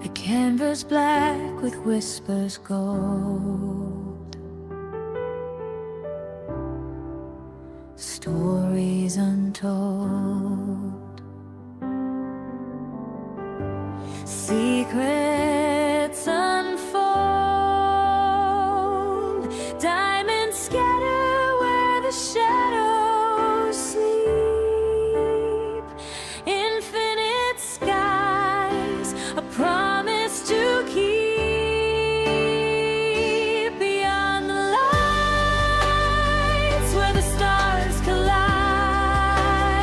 A canvas black with whispers gold, stories untold, secrets unfold, diamonds scatter where the shadows sleep, infinite skies, a promise to keep. Beyond the lights where the stars collide,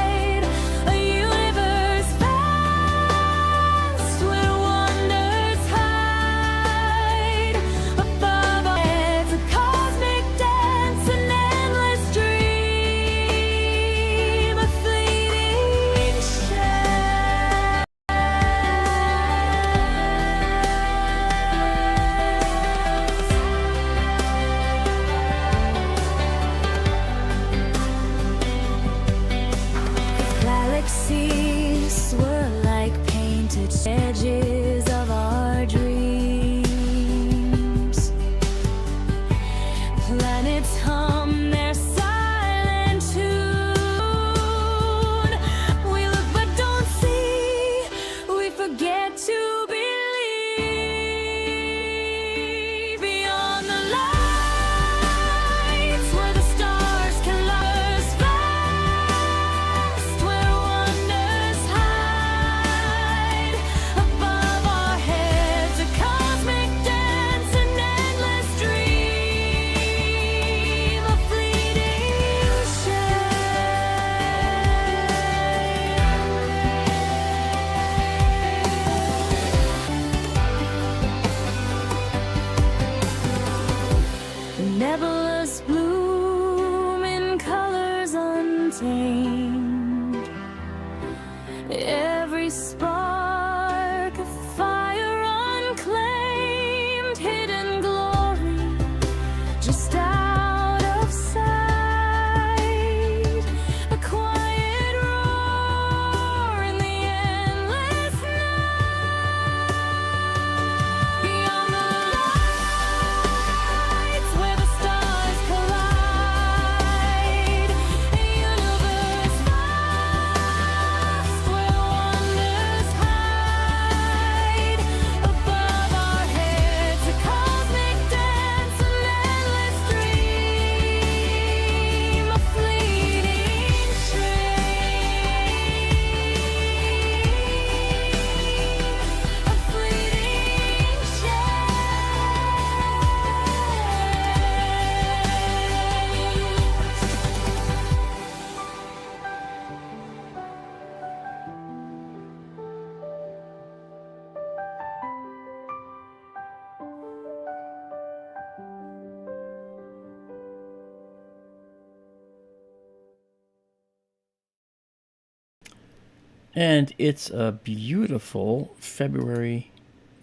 And it's a beautiful February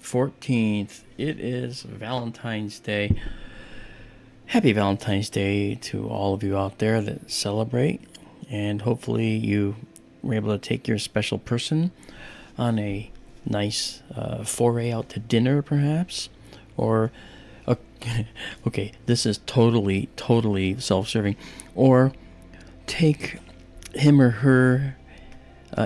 14th. It is Valentine's Day. Happy Valentine's Day to all of you out there that celebrate. And hopefully you were able to take your special person on a nice foray out to dinner, perhaps. Or, uh, okay, this is totally self serving. Or take him or her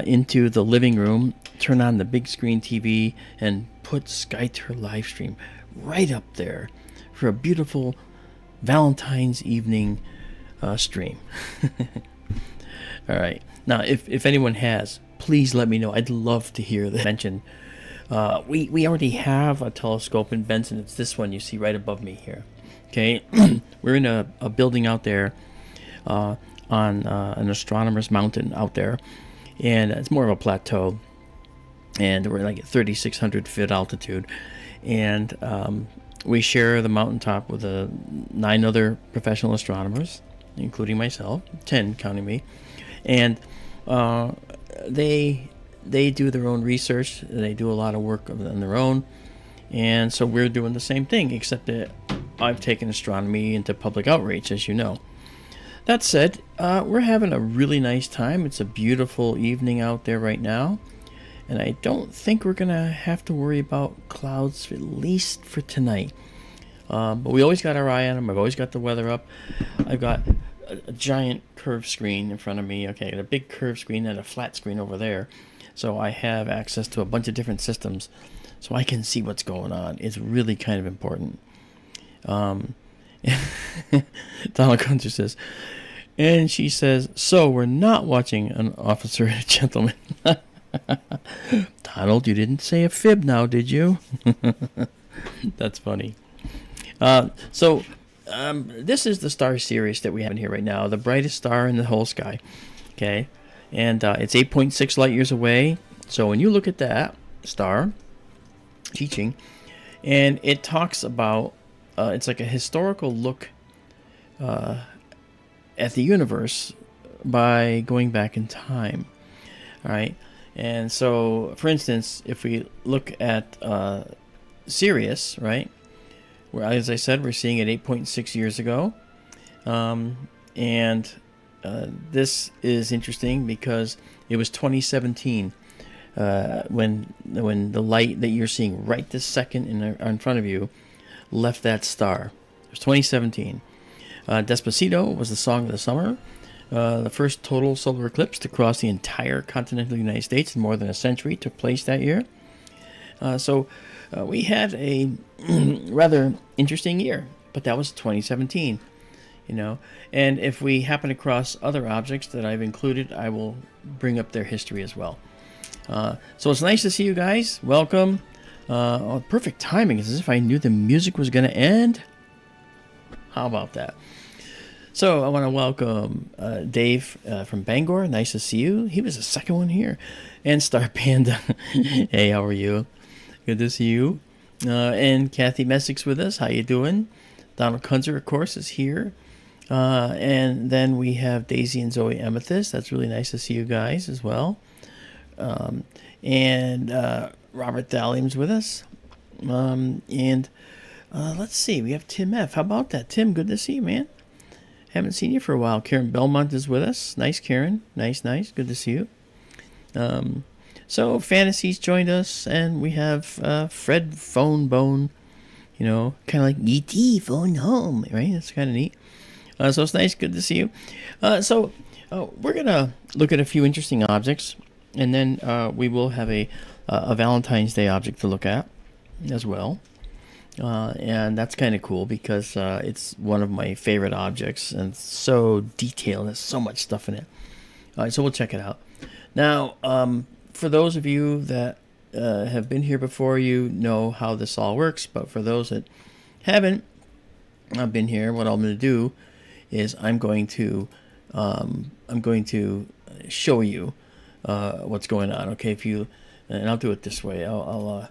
into the living room, turn on the big screen TV, and put SkyTour live stream right up there for a beautiful Valentine's evening stream. All right. Now, if anyone has, please let me know. I'd love to hear that mentioned. We already have a telescope in Benson. It's this one you see right above me here. Okay. We're in a building out there on an astronomer's mountain out there. And it's more of a plateau. And we're like at 3,600 feet altitude. And we share the mountaintop with 9 other professional astronomers, including myself, 10 counting me. And they do their own research. They do a lot of work on their own. And so we're doing the same thing, except that I've taken astronomy into public outreach, as you know. That said, we're having a really nice time. It's a beautiful evening out there right now. And I don't think we're going to have to worry about clouds, at least for tonight. But we always got our eye on them. I've always got the weather up. I've got a giant curved screen in front of me. Okay, a big curved screen and a flat screen over there. So I have access to a bunch of different systems. So I can see what's going on. It's really kind of important. Donald Gunter says, and she says, so we're not watching An Officer and a Gentleman. Donald, you didn't say a fib now, did you? That's funny. So this is the star series that we have in here right now, the brightest star in the whole sky. Okay, and it's 8.6 light years away. So when you look at that star, teaching, and it talks about, it's like a historical look at the universe by going back in time. All right. And so, for instance, if we look at Sirius, right, where, as I said, we're seeing it 8.6 years ago. And this is interesting because it was 2017 when the light that you're seeing right this second in front of you left that star. It was 2017. Despacito was the song of the summer. The first total solar eclipse to cross the entire continental United States in more than a century took place that year. So we had a rather interesting year, but that was 2017, you know. And if we happen across other objects that I've included, I will bring up their history as well. So it's nice to see you guys. Welcome. Perfect timing. It's as if I knew the music was going to end. How about that? So I want to welcome Dave from Bangor. Nice to see you. He was the second one here. And Star Panda. Hey, how are you? Good to see you. And Kathy Messick's with us. How you doing? Donald Kunzer, of course, is here. And then we have Daisy and Zoe Amethyst. That's really nice to see you guys as well. And Robert Thallium's with us. And let's see. We have Tim F. How about that? Tim, good to see you, man. Haven't seen you for a while. Karen Belmont is with us. Nice, Karen. Nice. Good to see you. So Fantasy's joined us, and we have Fred Phone Bone, you know, kind of like E.T. Phone Home, right? That's kind of neat. So it's nice. Good to see you. So we're going to look at a few interesting objects, and then we will have a Valentine's Day object to look at as well. And that's kind of cool because it's one of my favorite objects and it's so detailed. There's so much stuff in it. All right, so we'll check it out. Now, for those of you that have been here before, you know how this all works. But for those that haven't been here, what I'm going to do is I'm going to show you what's going on. Okay, and I'll do it this way. I'll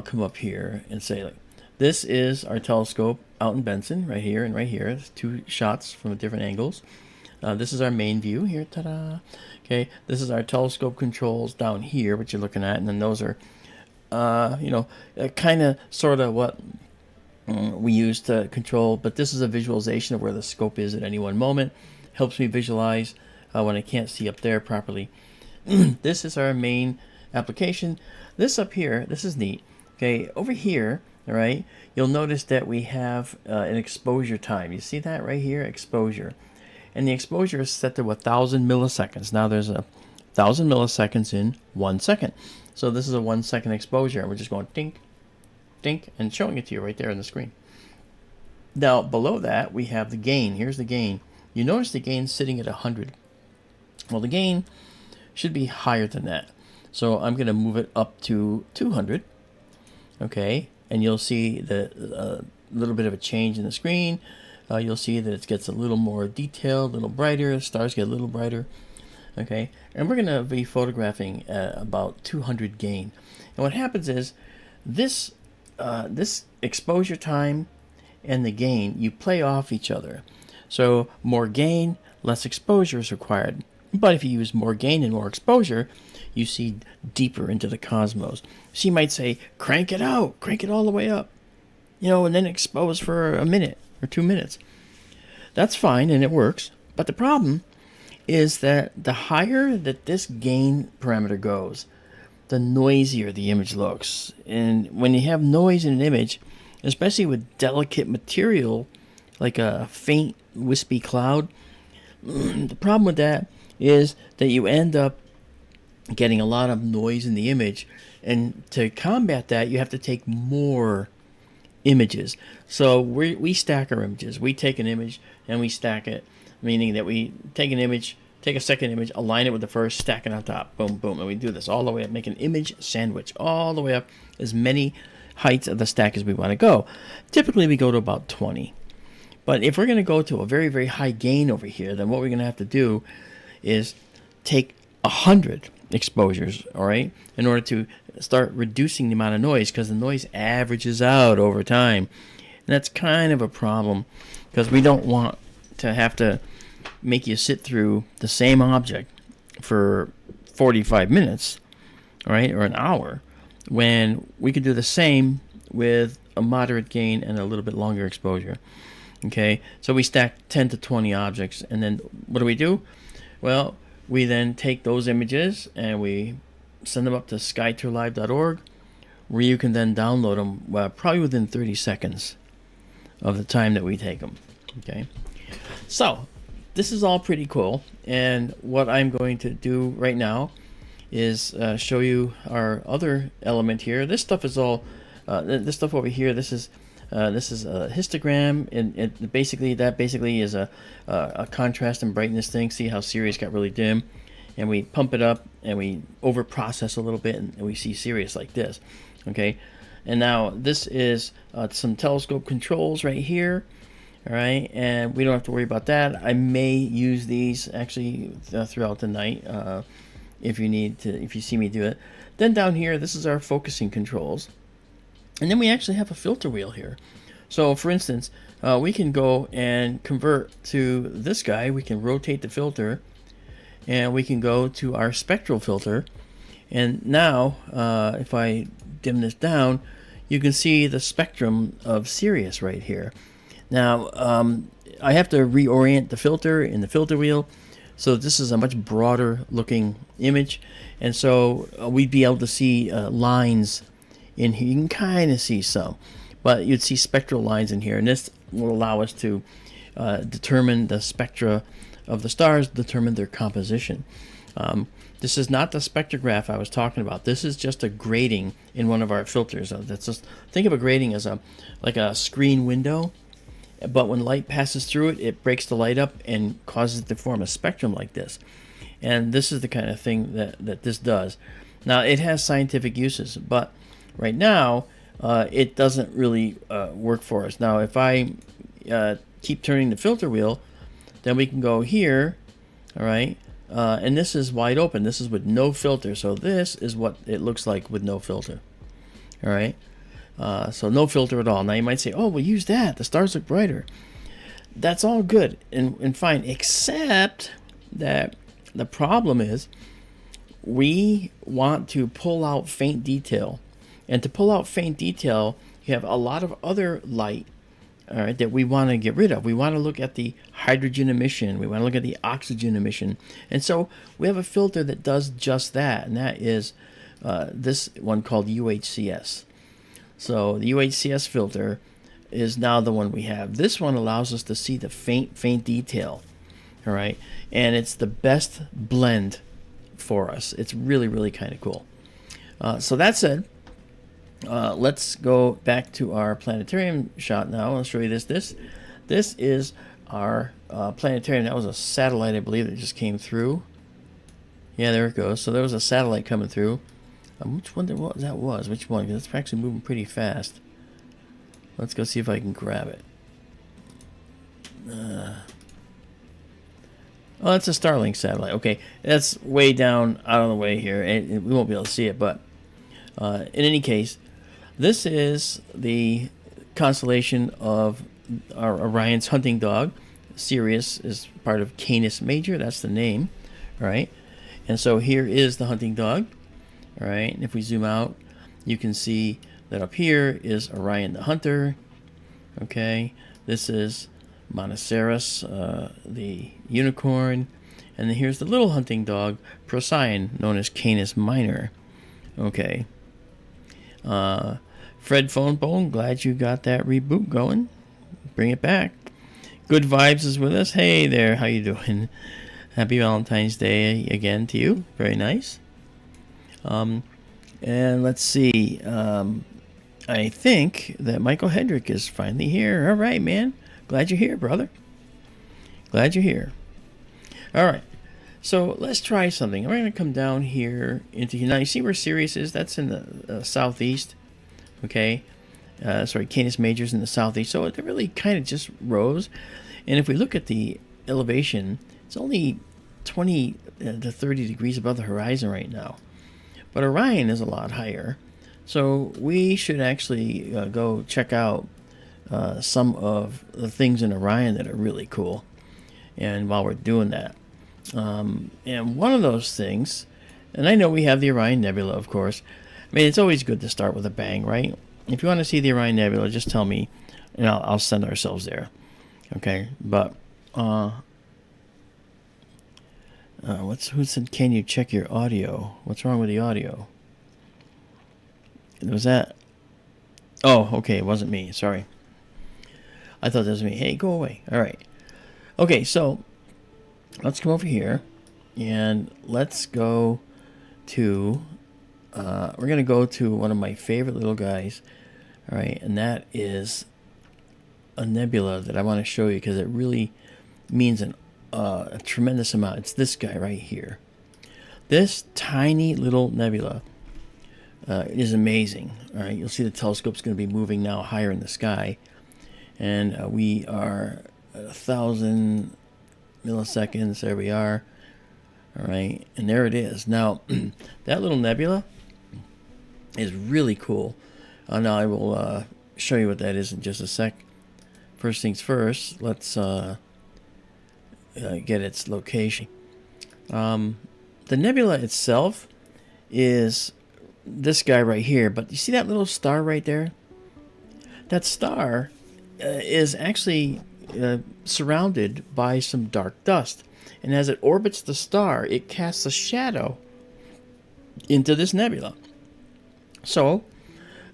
come up here and say, like, this is our telescope out in Benson, right here and right here. It's 2 shots from different angles. This is our main view here. Ta-da! Okay, this is our telescope controls down here, what you're looking at, and then those are, kind of, sort of what we use to control. But this is a visualization of where the scope is at any one moment. Helps me visualize when I can't see up there properly. This is our main application. This up here, this is neat. Okay, over here, all right, you'll notice that we have an exposure time. You see that right here, exposure. And the exposure is set to 1,000 milliseconds. Now there's 1,000 milliseconds in 1 second. So this is a 1 second exposure. And we're just going dink, dink, and showing it to you right there on the screen. Now below that, we have the gain. Here's the gain. You notice the gain sitting at 100. Well, the gain should be higher than that. So I'm going to move it up to 200. Okay, and you'll see the little bit of a change in the screen. You'll see that it gets a little more detailed, a little brighter. The stars get a little brighter. Okay, and we're going to be photographing at about 200 gain. And what happens is this exposure time and the gain, you play off each other. So more gain, less exposure is required. But if you use more gain and more exposure, you see deeper into the cosmos. So you might say, crank it out, crank it all the way up, and then expose for a minute or 2 minutes. That's fine, and it works. But the problem is that the higher that this gain parameter goes, the noisier the image looks. And when you have noise in an image, especially with delicate material, like a faint, wispy cloud, the problem with that is that you end up getting a lot of noise in the image, and to combat that you have to take more images. So we stack our images. We take an image and we stack it, meaning that we take an image, take a second image, align it with the first, stack it on top, boom, boom, and we do this all the way up, make an image sandwich all the way up, as many heights of the stack as we want to go. Typically we go to about 20. But if we're going to go to a very, very high gain over here, then what we're going to have to do is take 100 exposures, all right, in order to start reducing the amount of noise, because the noise averages out over time. And that's kind of a problem, because we don't want to have to make you sit through the same object for 45 minutes, all right, or an hour, when we could do the same with a moderate gain and a little bit longer exposure. Okay, so we stack 10 to 20 objects, and then what do? Well, we then take those images and we send them up to skytourlive.org, where you can then download them probably within 30 seconds of the time that we take them. Okay, so this is all pretty cool, and what I'm going to do right now is show you our other element here. This stuff is all this stuff over here. This is a histogram, and it basically is a contrast and brightness thing. See how Sirius got really dim, and we pump it up and we over process a little bit, and we see Sirius like this. Okay, and now this is some telescope controls right here. All right, and we don't have to worry about that. I may use these actually throughout the night if you see me do it. Then down here, this is our focusing controls. And then we actually have a filter wheel here. So for instance, we can go and convert to this guy. We can rotate the filter, and we can go to our spectral filter. And now, if I dim this down, you can see the spectrum of Sirius right here. Now, I have to reorient the filter in the filter wheel. So this is a much broader looking image. And so we'd be able to see lines in here. You can kind of see some, but you'd see spectral lines in here, and this will allow us to determine the spectra of the stars, determine their composition. This is not the spectrograph I was talking about. This is just a grating in one of our filters. That's just, think of a grating as like a screen window, but when light passes through it, it breaks the light up and causes it to form a spectrum like this. And this is the kind of thing that this does. Now, it has scientific uses, but right now, it doesn't really work for us. Now, if I keep turning the filter wheel, then we can go here, all right? And this is wide open. This is with no filter. So this is what it looks like with no filter, all right? So no filter at all. Now, you might say, oh, well, use that. The stars look brighter. that's all good and fine, except that the problem is we want to pull out faint detail. And to pull out faint detail, you have a lot of other light, all right, that we want to get rid of. We want to look at the hydrogen emission. We want to look at the oxygen emission. And so we have a filter that does just that, and that is this one called UHCS. So the UHCS filter is now the one we have. This one allows us to see the faint detail, all right? And it's the best blend for us. It's really, really kind of cool. So that said, let's go back to our planetarium shot now. I'll show you this. This is our planetarium. That was a satellite, I believe, that just came through. Yeah, there it goes. So there was a satellite coming through. Which one that was? Which one? Because it's actually moving pretty fast. Let's go see if I can grab it. Oh, that's a Starlink satellite. Okay, that's way down out of the way here, and we won't be able to see it. But in any case, this is the constellation of our Orion's hunting dog. Sirius is part of Canis Major. That's the name, right? And so here is the hunting dog. All right, and if we zoom out, you can see that up here is Orion the Hunter. Okay, this is Monoceros, the unicorn, and then here's the little hunting dog, Procyon, known as Canis Minor. Okay. Fred Phonebone, glad you got that reboot going. Bring it back. Good Vibes is with us. Hey there, how you doing? Happy Valentine's Day again to you. Very nice. And let's see. I think that Michael Hedrick is finally here. All right, man. Glad you're here, brother. Glad you're here. All right. So let's try something. We're going to come down here into here. Now, you see where Sirius is? That's in the southeast. Okay. Sorry, Canis Major's in the southeast. So it really kind of just rose. And if we look at the elevation, it's only 20 to 30 degrees above the horizon right now. But Orion is a lot higher. So we should actually go check out some of the things in Orion that are really cool. And while we're doing that, and one of those things, and I know we have the Orion Nebula, of course. I mean, it's always good to start with a bang, right? If you want to see the Orion Nebula, just tell me, and I'll send ourselves there. Okay, but who said, can you check your audio? What's wrong with the audio? Was that? Oh, okay, it wasn't me. Sorry. I thought that was me. Hey, go away. All right. Okay, so let's come over here and let's go to, we're going to go to one of my favorite little guys. All right, and that is a nebula that I want to show you because it really means a tremendous amount. It's this guy right here. This tiny little nebula is amazing. All right, you'll see the telescope's going to be moving now higher in the sky, and we are at 1,000 milliseconds. There we are. All right, and there it is. Now, that little nebula is really cool. Now I will show you what that is in just a sec. First things first, let's get its location. The nebula itself is this guy right here, but you see that little star right there? That star is actually surrounded by some dark dust, and as it orbits the star, it casts a shadow into this nebula. So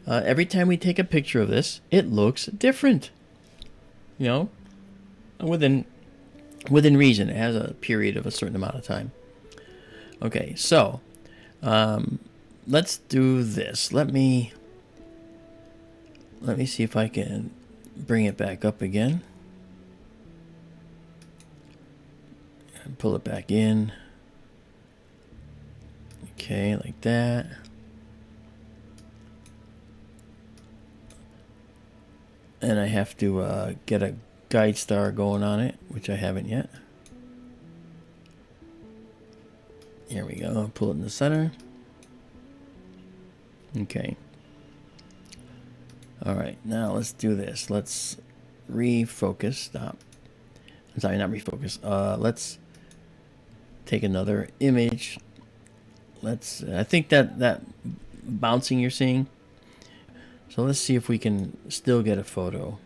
every time we take a picture of this, it looks different. You know, within reason. It has a period of a certain amount of time. Okay, so let's do this. Let me see if I can bring it back up again. And pull it back in. Okay, like that. And I have to get a guide star going on it, which I haven't yet. Here we go. Pull it in the center. Okay. All right. Now let's do this. Let's refocus. Stop. Sorry, not refocus. Let's take another image. I think that bouncing you're seeing. So let's see if we can still get a photo.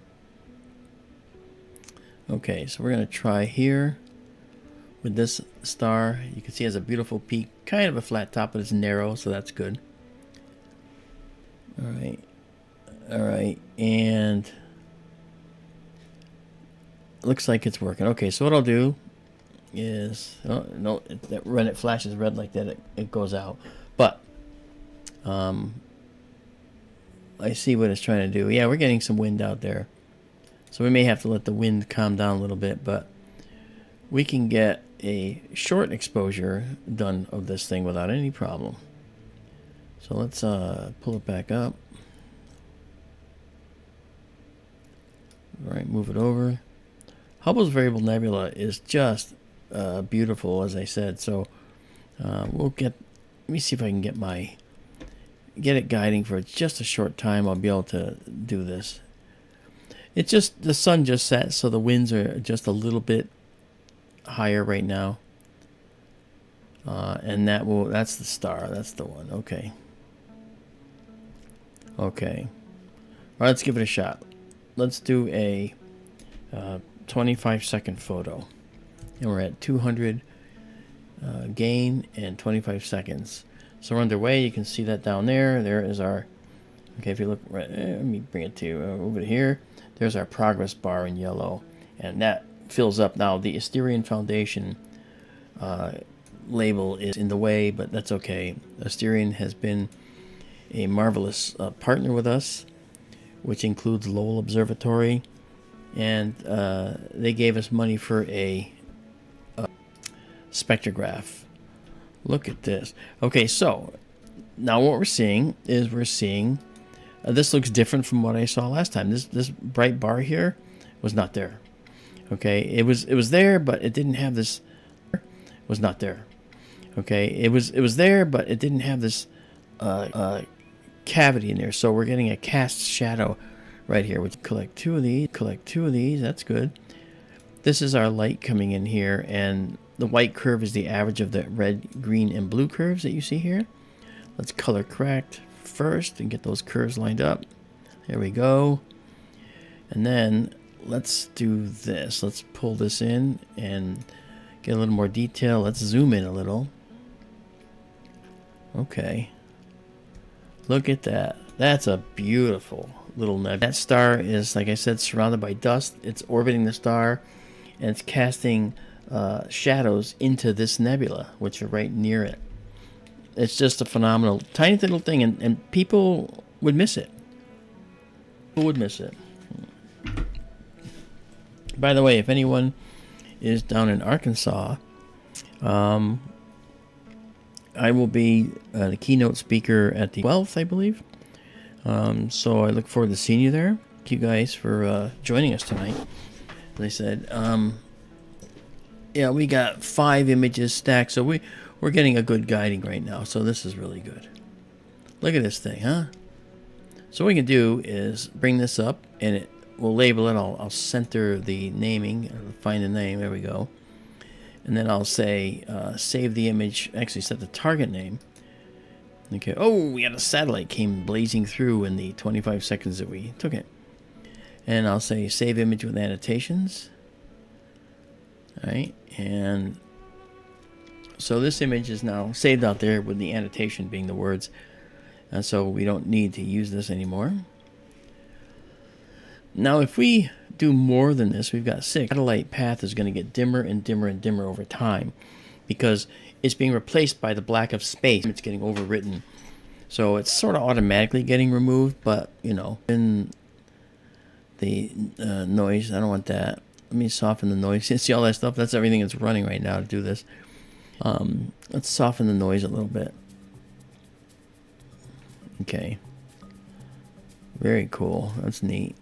Okay, so we're gonna try here with this star. You can see it has a beautiful peak, kind of a flat top, but it's narrow, so that's good. All right, and looks like it's working. Okay, so what I'll do is, no, when it flashes red like that, it goes out. But I see what it's trying to do. Yeah, we're getting some wind out there, so we may have to let the wind calm down a little bit, but we can get a short exposure done of this thing without any problem. So let's pull it back up. All right, move it over. Hubble's Variable Nebula is just beautiful, as I said. So we'll get. Let me see if I can get it guiding for just a short time. I'll be able to do this. It's just the sun just set, so the winds are just a little bit higher right now. And that's the star. That's the one. Okay. Okay. All right, let's give it a shot. Let's do a 25-second photo. And we're at 200 gain and 25 seconds. So we're underway. You can see that down there. There is our... Okay, if you look... Right, let me bring it to over here. There's our progress bar in yellow. And that fills up. Now, the Asterion Foundation label is in the way, but that's okay. Asterion has been a marvelous partner with us, which includes Lowell Observatory, and they gave us money for a spectrograph. Look at this. Okay, so now what we're seeing is this looks different from what I saw last time. This bright bar here was not there. Okay, it was there, but it didn't have this. Was not there. Okay, it was there, but it didn't have this cavity in there. So we're getting a cast shadow right here. We collect two of these. That's good. This is our light coming in here, and the white curve is the average of the red, green, and blue curves that you see here. Let's color correct first and get those curves lined up. There we go. And then let's do this. Let's pull this in and get a little more detail. Let's zoom in a little. Okay. Look at that. That's a beautiful little nebula. That star is, like I said, surrounded by dust. It's orbiting the star, and it's casting shadows into this nebula, which are right near it. It's just a phenomenal, tiny little thing, and people would miss it. People would miss it. By the way, if anyone is down in Arkansas, I will be the keynote speaker at the 12th, I believe. So I look forward to seeing you there. Thank you guys for joining us tonight. As I said, yeah, we got 5 images stacked, so we're getting a good guiding right now. So this is really good. Look at this thing, huh? So what we can do is bring this up, and we'll label it. I'll center the naming, find the name. There we go. And then I'll say save the image. Actually, set the target name. Okay. Oh, we got a satellite came blazing through in the 25 seconds that we took it. And I'll say save image with annotations. All right. And so this image is now saved out there with the annotation being the words. And so we don't need to use this anymore. Now, if we do more than this, we've got 6. Satellite path is going to get dimmer and dimmer and dimmer over time because it's being replaced by the black of space. It's getting overwritten. So it's sort of automatically getting removed, but, you know, in the noise, I don't want that. Let me soften the noise. You see all that stuff? That's everything that's running right now to do this. Let's soften the noise a little bit. Okay. Very cool. That's neat.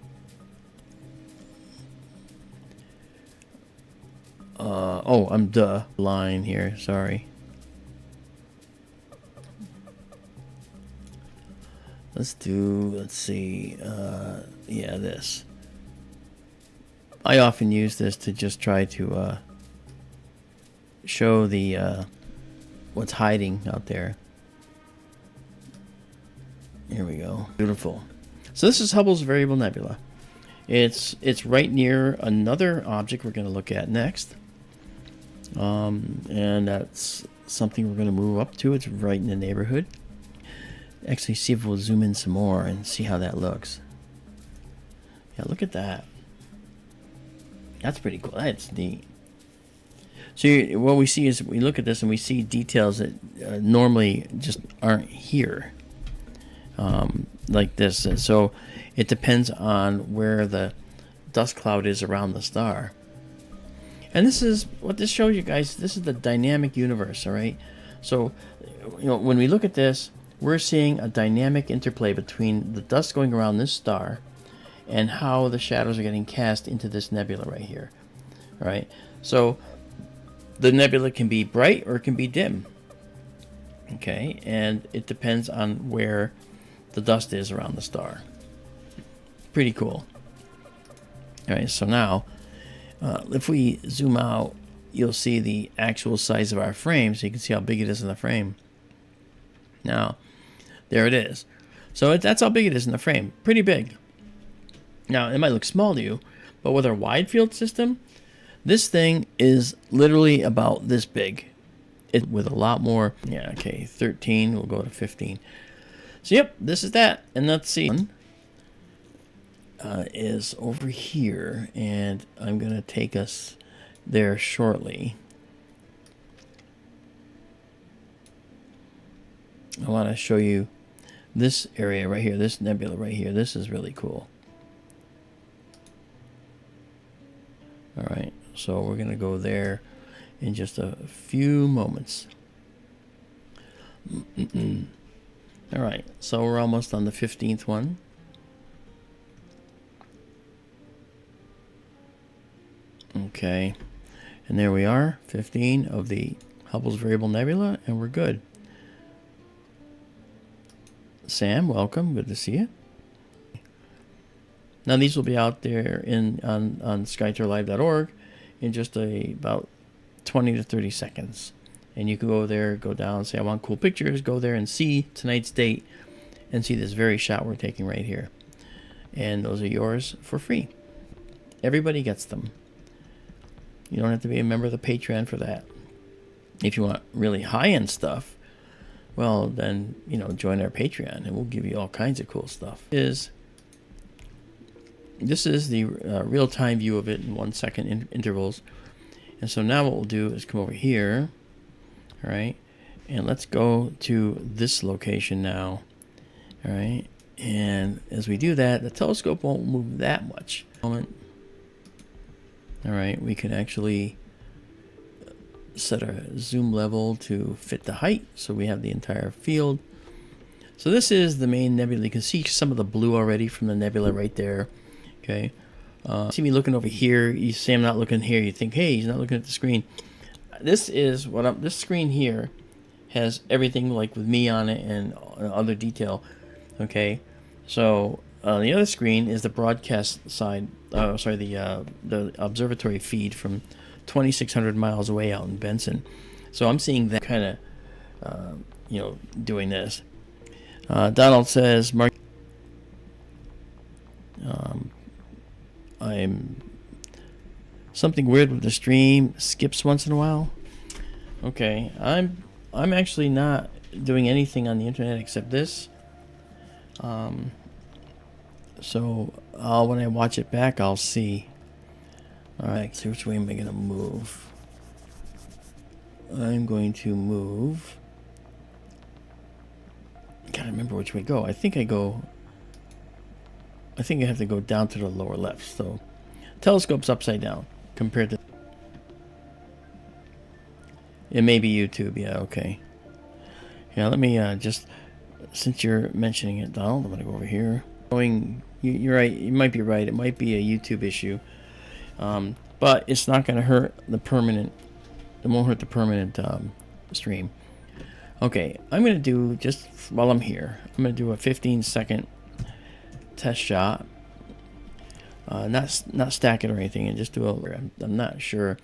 Oh, I'm line here. Sorry. Let's see. Yeah, this. I often use this to just try to show the what's hiding out there. Here we go. Beautiful. So this is Hubble's Variable Nebula. It's right near another object we're going to look at next. And that's something we're going to move up to. It's right in the neighborhood. Actually, see if we'll zoom in some more and see how that looks. Yeah, look at that. That's pretty cool. That's neat. So what we see is we look at this and we see details that normally just aren't here. Like this. And so it depends on where the dust cloud is around the star. And this is what this shows you guys. This is the dynamic universe, all right? So, when we look at this, we're seeing a dynamic interplay between the dust going around this star and how the shadows are getting cast into this nebula right here, all right? So, the nebula can be bright or it can be dim, okay? And it depends on where the dust is around the star. Pretty cool. All right, so now, if we zoom out, you'll see the actual size of our frame, so you can see how big it is in the frame. Now, there it is. So that's how big it is in the frame. Pretty big. Now, it might look small to you, but with our wide field system, this thing is literally about this big. It with a lot more. Yeah, okay, 13. We'll go to 15. So, yep, this is that. And let's see. Is over here, and I'm going to take us there shortly. I want to show you this area right here, this nebula right here. This is really cool. All right, so we're going to go there in just a few moments. All right, so we're almost on the 15th one. Okay, and there we are, 15 of the Hubble's Variable Nebula, and we're good. Sam, welcome. Good to see you. Now these will be out there on skytourlive.org in just about 20 to 30 seconds. And you can go there, go down, say I want cool pictures, go there and see tonight's date and see this very shot we're taking right here. And those are yours for free. Everybody gets them. You don't have to be a member of the Patreon for that. If you want really high-end stuff, well, then, join our Patreon, and we'll give you all kinds of cool stuff. This is the real-time view of it in 1 second intervals. And so now what we'll do is come over here, all right, and let's go to this location now, all right. And as we do that, the telescope won't move that much. All right, we can actually set our zoom level to fit the height, so we have the entire field. So this is the main nebula. You can see some of the blue already from the nebula right there. Okay, see me looking over here. You see I'm not looking here. You think, hey, he's not looking at the screen. This is this screen here has everything like with me on it and other detail. Okay, so the other screen is the broadcast side. The observatory feed from 2,600 miles away out in Benson. So I'm seeing that kind of, doing this. Donald says, Mark, I'm something weird with the stream. Skips once in a while. Okay, I'm actually not doing anything on the internet except this. So when I watch it back, I'll see. All right, so which way am I going to move? I'm going to move. I can't remember which way to go. I think I have to go down to the lower left. So telescope's upside down compared to. It may be YouTube. Yeah, okay. Yeah, let me just, since you're mentioning it, Donald, I'm going to go over here. You're right. You might be right. It might be a YouTube issue. But it's not going to hurt the permanent. It won't hurt the permanent stream. Okay, I'm going to do, just while I'm here, I'm going to do a 15-second test shot not stack it or anything, and just do a. I'm not sure.